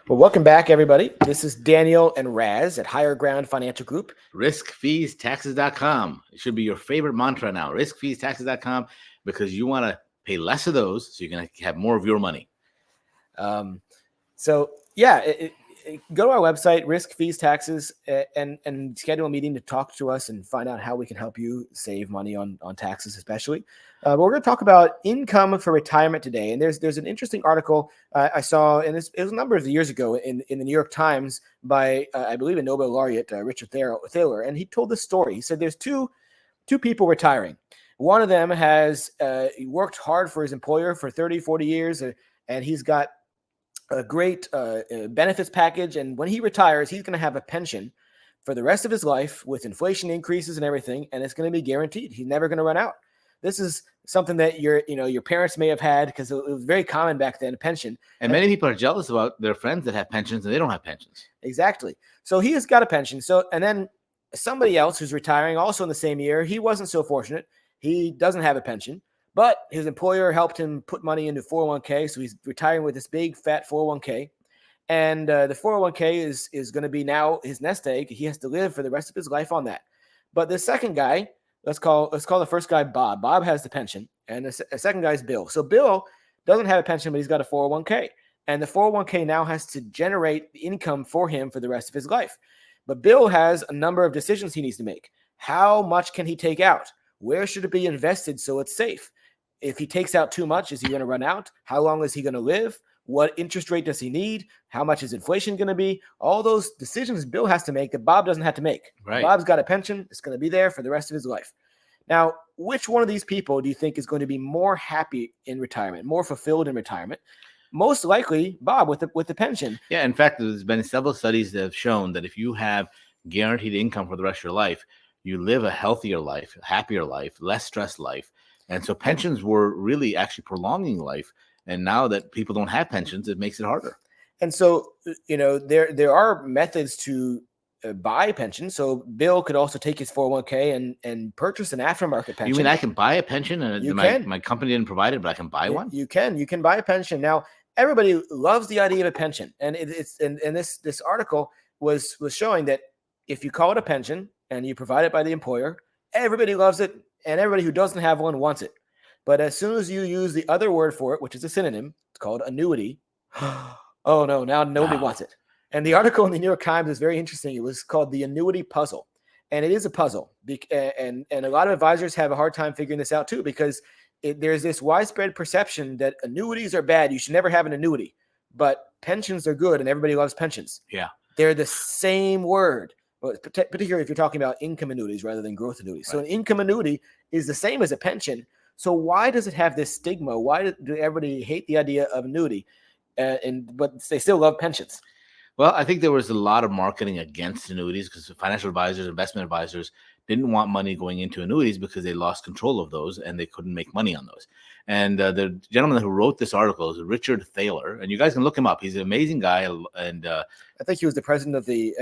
Well, welcome back, everybody. This is Daniel and Raz at Higher Ground Financial Group. Riskfeestaxes.com. It should be your favorite mantra now. Riskfeestaxes.com, because you want to pay less of those so you're going to have more of your money. Go to our website, Risk Fees Taxes, and schedule a meeting to talk to us and find out how we can help you save money on taxes, especially. But we're going to talk about income for retirement today. And there's an interesting article I saw, and it was a number of years ago in the New York Times by, I believe, a Nobel laureate, Richard Thaler. And he told this story. He said there's two people retiring. One of them has worked hard for his employer for 30, 40 years, and he's got a great benefits package. And when he retires, he's going to have a pension for the rest of his life with inflation increases and everything. And it's going to be guaranteed. He's never going to run out. This is something that your parents may have had, because it was very common back then, a pension. And many people are jealous about their friends that have pensions and they don't have pensions. Exactly. So he has got a pension. And then somebody else who's retiring also in the same year, he wasn't so fortunate. He doesn't have a pension. But his employer helped him put money into 401k, so he's retiring with this big fat 401k. And the 401k is going to be now his nest egg. He has to live for the rest of his life on that. But the second guy, let's call the first guy Bob. Bob has the pension, and the second guy is Bill. So Bill doesn't have a pension, but he's got a 401k. And the 401k now has to generate the income for him for the rest of his life. But Bill has a number of decisions he needs to make. How much can he take out? Where should it be invested so it's safe? If he takes out too much, is he going to run out? How long is he going to live? What interest rate does he need? How much is inflation going to be? All those decisions Bill has to make that Bob doesn't have to make. Right. Bob's got a pension. It's going to be there for the rest of his life. Now, which one of these people do you think is going to be more happy in retirement, more fulfilled in retirement? Most likely Bob with the pension. Yeah, in fact, there's been several studies that have shown that if you have guaranteed income for the rest of your life, you live a healthier life, happier life, less stressed life. And so pensions were really actually prolonging life. And now that people don't have pensions, it makes it harder. And so, there are methods to buy pensions. So Bill could also take his 401k and purchase an aftermarket pension. You mean I can buy a pension and my company didn't provide it, but I can buy one? You can buy a pension. Now, everybody loves the idea of a pension. And this article was showing that if you call it a pension and you provide it by the employer, everybody loves it. And everybody who doesn't have one wants it. But as soon as you use the other word for it, which is a synonym, it's called annuity. Oh, no, now nobody wants it. And the article in the New York Times is very interesting. It was called The Annuity Puzzle. And it is a puzzle. And a lot of advisors have a hard time figuring this out, too, because there's this widespread perception that annuities are bad. You should never have an annuity. But pensions are good, and everybody loves pensions. Yeah. They're the same word. Particularly if you're talking about income annuities rather than growth annuities. Right. So an income annuity is the same as a pension. So why does it have this stigma? Why do everybody hate the idea of annuity, but they still love pensions? Well, I think there was a lot of marketing against annuities because financial advisors, investment advisors didn't want money going into annuities because they lost control of those and they couldn't make money on those. And the gentleman who wrote this article is Richard Thaler, and you guys can look him up. He's an amazing guy. And I think he was the president of the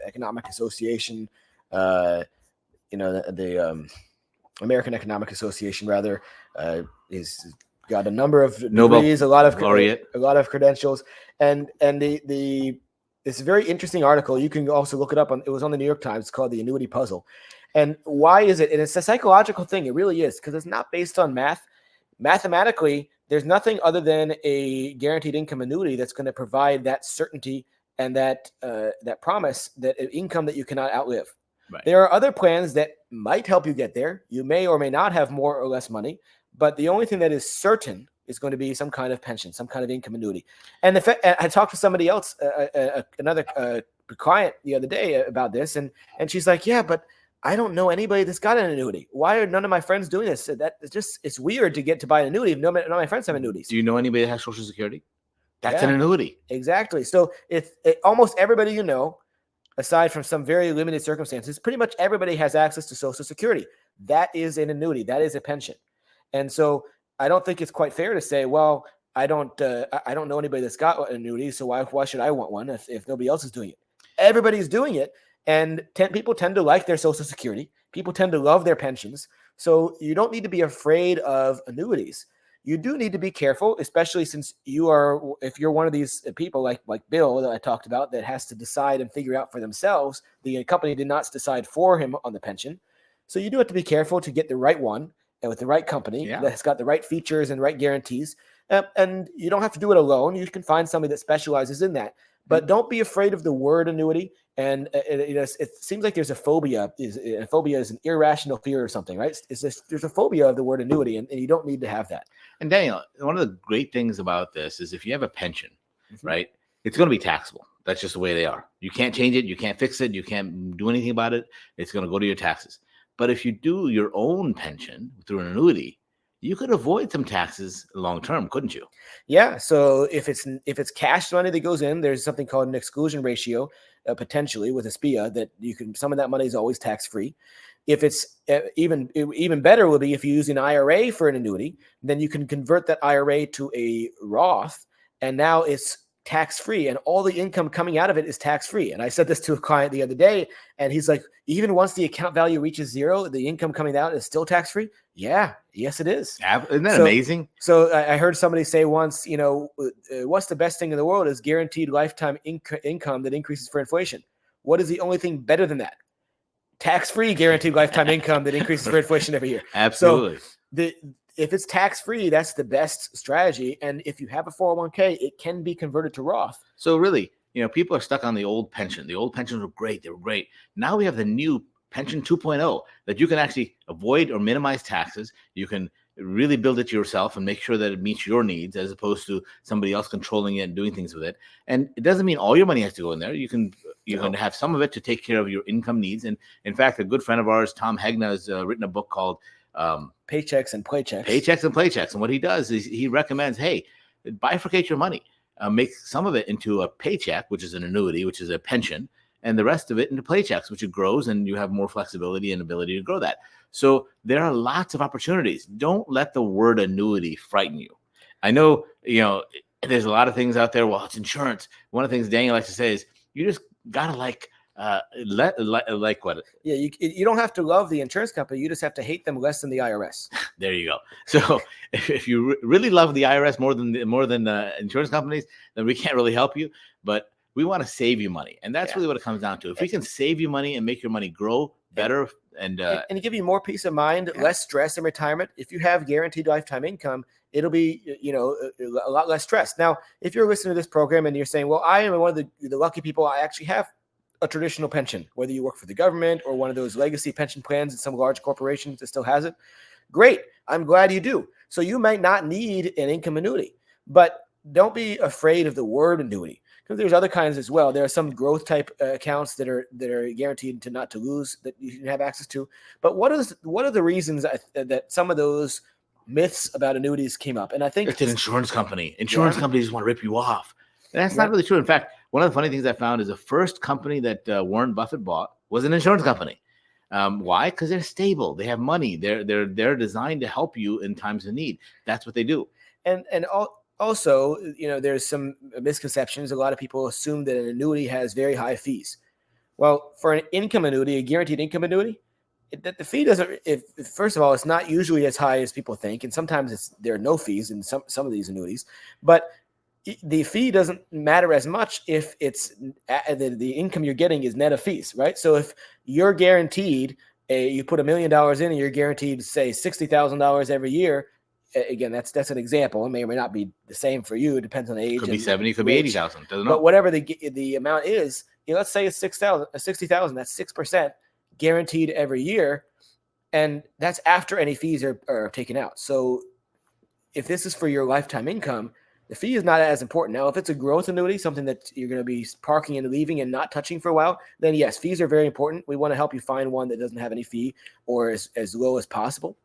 Economic Association, the American Economic Association, rather. He's got a number of degrees, a lot of credentials, and it's a very interesting article. You can also look it up it was on the New York Times. It's called The Annuity Puzzle. And why is it? And it's a psychological thing. It really is, because it's not based on math. Mathematically, there's nothing other than a guaranteed income annuity that's going to provide that certainty and that promise, that income that you cannot outlive. Right. There are other plans that might help you get there. You may or may not have more or less money, but the only thing that is certain is going to be some kind of pension, some kind of income annuity. And I talked to somebody else, another client the other day about this, and she's like, yeah, but I don't know anybody that's got an annuity. Why are none of my friends doing this? It's weird to get to buy an annuity if none of my friends have annuities. Do you know anybody that has Social Security? That's an annuity. Exactly. So almost everybody aside from some very limited circumstances, pretty much everybody has access to Social Security. That is an annuity. That is a pension. And so I don't think it's quite fair to say, well, I don't know anybody that's got an annuity, so why should I want one if nobody else is doing it? Everybody's doing it, and people tend to like their Social Security. People tend to love their pensions. So you don't need to be afraid of annuities. you do need to be careful, especially since if you're one of these people like Bill that I talked about that has to decide and figure out for themselves. The company did not decide for him on the pension. So you do have to be careful to get the right one and with the right company that's got the right features and right guarantees. And you don't have to do it alone. You can find somebody that specializes in that. But don't be afraid of the word annuity. And it seems like there's a phobia. A phobia is an irrational fear or something, right? There's a phobia of the word annuity, and you don't need to have that. And Daniel, one of the great things about this is if you have a pension, right, it's going to be taxable. That's just the way they are. You can't change it. You can't fix it. You can't do anything about it. It's going to go to your taxes. But if you do your own pension through an annuity, you could avoid some taxes long term, couldn't you? Yeah. So if it's cash money that goes in, there's something called an exclusion ratio, potentially with a SPIA that some of that money is always tax free. If it's even better will be if you use an IRA for an annuity, then you can convert that IRA to a Roth, and now it's tax free, and all the income coming out of it is tax free. And I said this to a client the other day, and he's like, even once the account value reaches zero, the income coming out is still tax free. Yeah, yes, it is. Isn't that amazing? So I heard somebody say once, what's the best thing in the world is guaranteed lifetime income that increases for inflation. What is the only thing better than that? Tax-free guaranteed lifetime income that increases for inflation every year. Absolutely. So if it's tax-free, that's the best strategy. And if you have a 401k, it can be converted to Roth. So really, people are stuck on the old pension. The old pensions were great. They were great. Now we have the new pension 2.0 that you can actually avoid or minimize taxes. You can really build it yourself and make sure that it meets your needs as opposed to somebody else controlling it and doing things with it. And it doesn't mean all your money has to go in there. You can have some of it to take care of your income needs. And in fact, a good friend of ours, Tom Hegna, has written a book called Paychecks and Playchecks. Paychecks and Playchecks. And what he does is he recommends, hey, bifurcate your money. Make some of it into a paycheck, which is an annuity, which is a pension, and the rest of it into paychecks, which it grows, and you have more flexibility and ability to grow that. So there are lots of opportunities. Don't let the word annuity frighten you. I know, there's a lot of things out there. Well, it's insurance. One of the things Daniel likes to say is you just gotta like what? Yeah, you don't have to love the insurance company. You just have to hate them less than the IRS. There you go. So if you really love the IRS more than insurance companies, then we can't really help you. But we want to save you money, and that's really what it comes down to. If we can save you money and make your money grow better, and give you more peace of mind, less stress in retirement. If you have guaranteed lifetime income, it'll be a lot less stress. Now, if you're listening to this program and you're saying, "Well, I am one of the lucky people. I actually have a traditional pension, whether you work for the government or one of those legacy pension plans in some large corporations that still has it." Great. I'm glad you do. So you might not need an income annuity, but don't be afraid of the word annuity, because there's other kinds as well. There are some growth type accounts that are guaranteed to lose that you can have access to. But what are the reasons that some of those myths about annuities came up? And I think it's an insurance company. Insurance companies want to rip you off. And that's not really true. In fact, one of the funny things I found is the first company that Warren Buffett bought was an insurance company. Why? Because they're stable. They have money. They're designed to help you in times of need. That's what they do. And also, there's some misconceptions. A lot of people assume that an annuity has very high fees. Well, for an income annuity, a guaranteed income annuity, the fee doesn't. First of all, it's not usually as high as people think, and sometimes there are no fees in some of these annuities. But the fee doesn't matter as much if it's the income you're getting is net of fees, right? So if you're guaranteed, you put $1 million in and you're guaranteed, say, $60,000 every year. Again, that's an example. It may or may not be the same for you. It depends on the age. Could be 70, could be 80,000. But whatever the amount is, let's say it's 60,000. That's 6% guaranteed every year, and that's after any fees are taken out. So if this is for your lifetime income, the fee is not as important. Now, if it's a growth annuity, something that you're going to be parking and leaving and not touching for a while, then yes, fees are very important. We want to help you find one that doesn't have any fee or as low as possible.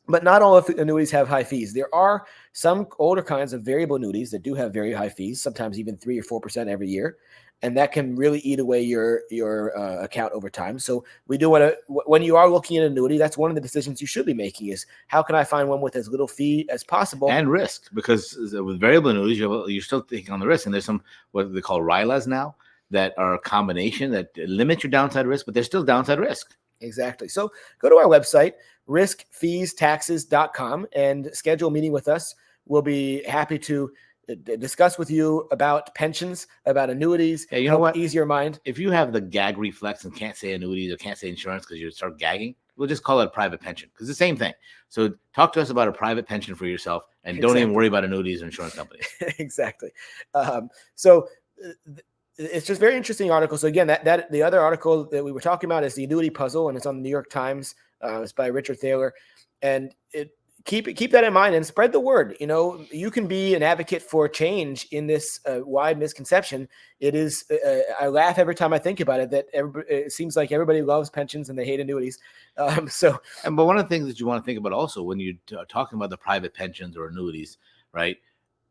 But not all of annuities have high fees. There are some older kinds of variable annuities that do have very high fees, sometimes even 3 or 4% every year. And that can really eat away your account over time. So we do want to, when you are looking at an annuity, that's one of the decisions you should be making is how can I find one with as little fee as possible? And risk, because with variable annuities, you're still taking on the risk. And there's some, what they call RILAs now, that are a combination that limit your downside risk, but there's still downside risk. Exactly. So go to our website, riskfeestaxes.com, and schedule a meeting with us. We'll be happy to discuss with you about pensions, about annuities, Hey, you know help what? ease your mind. If you have the gag reflex and can't say annuities or can't say insurance because you start gagging, we'll just call it a private pension because it's the same thing. So talk to us about a private pension for yourself and don't even Exactly. worry about annuities or insurance companies. Exactly. So it's just very interesting article. So again, that the other article that we were talking about is the annuity puzzle, and it's on the New York Times. It's by Richard Thaler, and keep that in mind and spread the word. You know, you can be an advocate for change in this wide misconception. It is. I laugh every time I think about it. That it seems like everybody loves pensions and they hate annuities. But one of the things that you want to think about also when you're talking about the private pensions or annuities, right?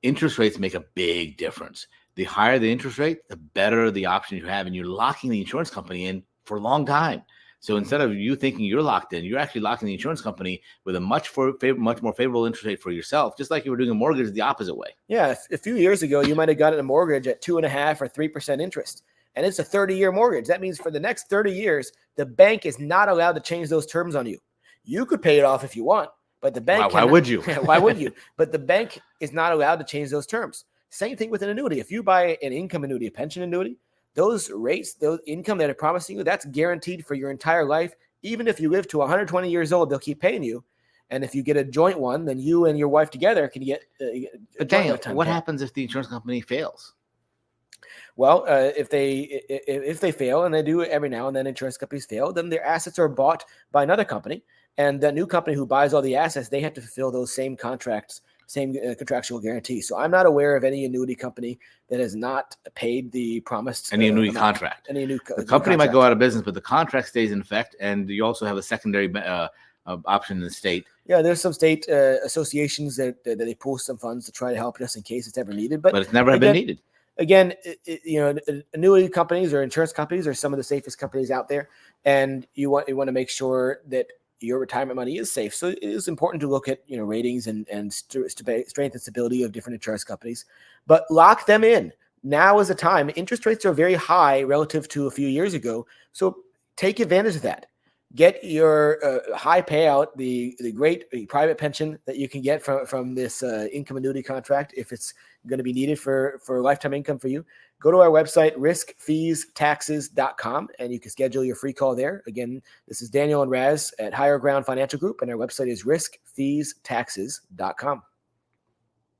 Interest rates make a big difference. The higher the interest rate, the better the option you have, and you're locking the insurance company in for a long time. So instead of you thinking you're locked in, you're actually locking the insurance company with a much more favorable interest rate for yourself, just like you were doing a mortgage the opposite way. Yeah, a few years ago, you might have gotten a mortgage at 2.5% or 3% interest, and it's a 30-year mortgage. That means for the next 30 years, the bank is not allowed to change those terms on you. You could pay it off if you want, but the bank Why would you? Why would you? But the bank is not allowed to change those terms. Same thing with an annuity. If you buy an income annuity, a pension annuity, those rates, those income that are promising you, that's guaranteed for your entire life. Even if you live to 120 years old, they'll keep paying you. And if you get a joint one, then you and your wife together can get a But joint Daniel, lifetime what pay. happens if the insurance company fails? Well, if they fail, and they do every now and then, insurance companies fail, then their assets are bought by another company, and the new company who buys all the assets, they have to fulfill those same contracts, same contractual guarantees. So I'm not aware of any annuity company that has not paid the promised Any annuity amount. contract. Any new The new company might go contract. out of business, but the contract stays in effect, and you also have a secondary option in the state. Yeah, there's some state associations that they pool some funds to try to help just in case it's ever needed. But it's never been needed. Again, annuity companies or insurance companies are some of the safest companies out there, and you want to make sure that your retirement money is safe. So it is important to look at ratings and strength and stability of different insurance companies, but lock them in. Now is the time. Interest rates are very high relative to a few years ago, so take advantage of that. Get your high payout, the great private pension that you can get from this income annuity contract if it's going to be needed for lifetime income for you. Go to our website, riskfeestaxes.com, and you can schedule your free call there. Again, this is Daniel and Raz at Higher Ground Financial Group, and our website is riskfeestaxes.com.